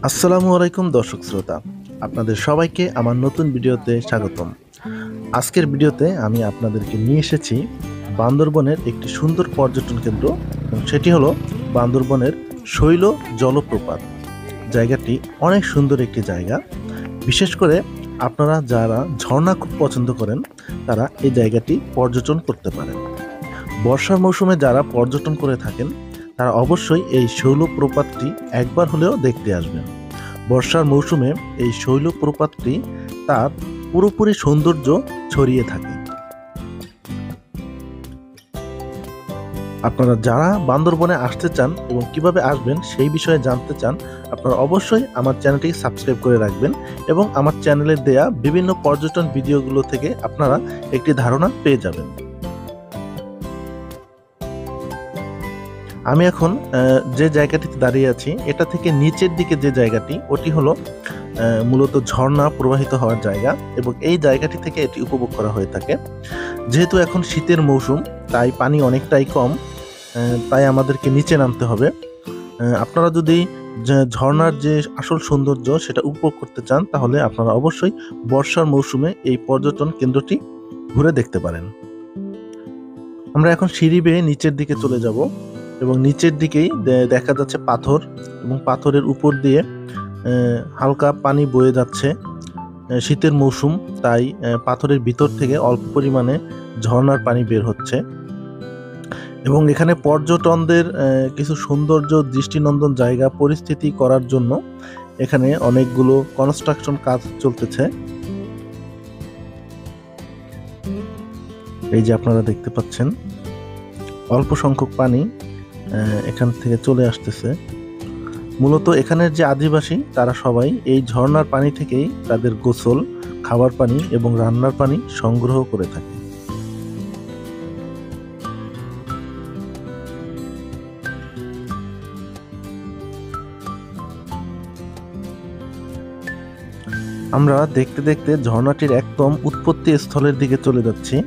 আসসালামু আলাইকুম দর্শক শ্রোতা, আপনাদের সবাইকে আমার নতুন ভিডিওতে স্বাগতম। আজকের ভিডিওতে আমি আপনাদেরকে নিয়ে এসেছি বান্দরবনের একটি সুন্দর পর্যটন কেন্দ্র, এবং সেটি হলো বান্দরবনের শৈল জলপ্রপাত। জায়গাটি অনেক সুন্দর একটি জায়গা। বিশেষ করে আপনারা যারা ঝর্ণা খুব পছন্দ করেন তারা এই জায়গাটি পর্যটন করতে পারেন। বর্ষার মৌসুমে যারা পর্যটন করে থাকেন তারা অবশ্যই এই শৈলপ্রপাতটি একবার হলেও দেখতে আসবেন। বর্ষার মৌসুমে এই শৈলপ্রপাতটি তার পুরোপুরি সৌন্দর্য ছড়িয়ে থাকে। আপনারা যারা বান্দরবনে আসতে চান এবং কিভাবে আসবেন সেই বিষয়ে জানতে চান, আপনারা অবশ্যই আমার চ্যানেলটি সাবস্ক্রাইব করে রাখবেন এবং আমার চ্যানেলে দেয়া বিভিন্ন পর্যটন ভিডিওগুলো থেকে আপনারা একটি ধারণা পেয়ে যাবেন। আমি এখন যে জায়গাটিতে দাঁড়িয়ে আছি এটা থেকে নিচের দিকে যে জায়গাটি, ওটি হলো মূলত ঝর্ণা প্রবাহিত হওয়ার জায়গা, এবং এই জায়গাটি থেকে এটি উপভোগ করা হয়ে থাকে। যেহেতু এখন শীতের মৌসুম, তাই পানি অনেকটাই কম, তাই আমাদেরকে নিচে নামতে হবে। আপনারা যদি ঝর্ণার যে আসল সৌন্দর্য সেটা উপভোগ করতে চান তাহলে আপনারা অবশ্যই বর্ষার মৌসুমে এই পর্যটন কেন্দ্রটি ঘুরে দেখতে পারেন। আমরা এখন সিঁড়ি বেয়ে নিচের দিকে চলে যাব, এবং নিচের দিকেই দেখা যাচ্ছে পাথর, এবং পাথরের উপর দিয়ে হালকা পানি বয়ে যাচ্ছে। শীতের মৌসুম, তাই পাথরের ভিতর থেকে অল্প পরিমাণে ঝর্ণার পানি বের হচ্ছে। এবং এখানে পর্যটনদের কিছু সৌন্দর্য দৃষ্টিনন্দন জায়গা পরিস্থিতি করার জন্য এখানে অনেকগুলো কনস্ট্রাকশন কাজ চলতেছে। এই যে আপনারা দেখতে পাচ্ছেন অল্প সংখ্যক পানি এখান থেকে চলে আসতেছে। মূলত এখানের যে আদিবাসী তারা সবাই এই ঝর্ণার পানি থেকেই তাদের গোসল, খাবার পানি এবং রান্নার পানি সংগ্রহ করে থাকে। আমরা দেখতে দেখতে ঝর্ণাটির একদম উৎপত্তি স্থলের দিকে চলে যাচ্ছি।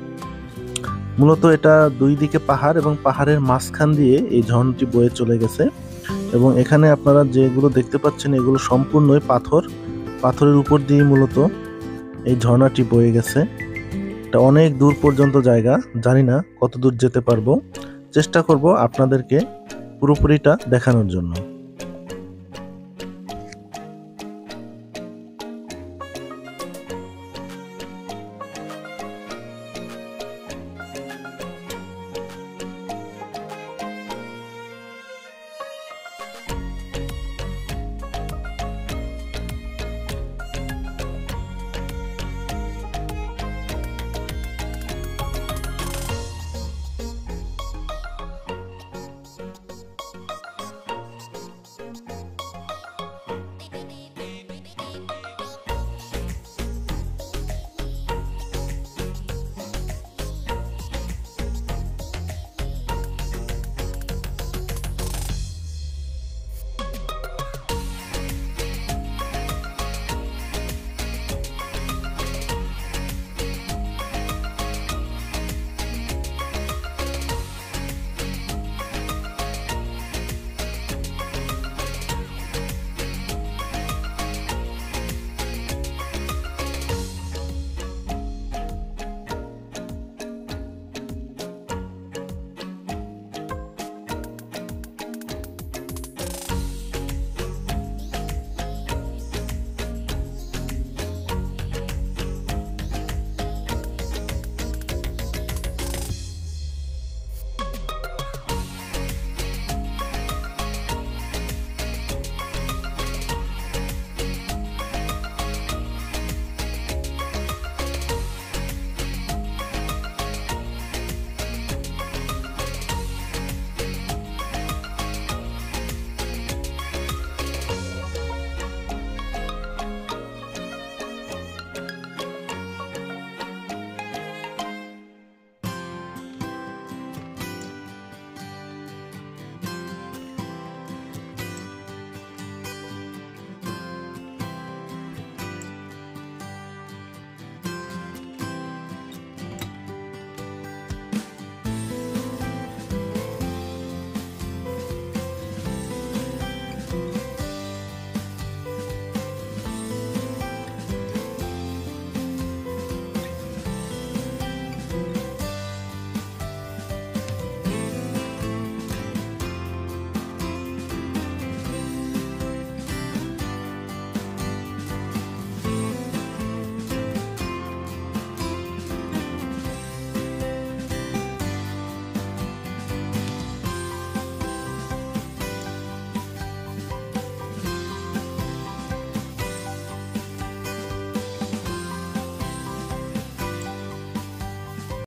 মূলত এটা দুই দিকে পাহাড়, এবং পাহাড়ের মাঝখান দিয়ে এই ঝর্ণাটি বয়ে চলে গেছে। এবং এখানে আপনারা যেগুলো দেখতে পাচ্ছেন এগুলো সম্পূর্ণই পাথর, পাথরের উপর দিয়ে মূলত এই ঝর্ণাটি বয়ে গেছে। এটা অনেক দূর পর্যন্ত জায়গা, জানি না কত দূর যেতে পারবো, চেষ্টা করব আপনাদেরকে পুরোপুরিটা দেখানোর জন্য।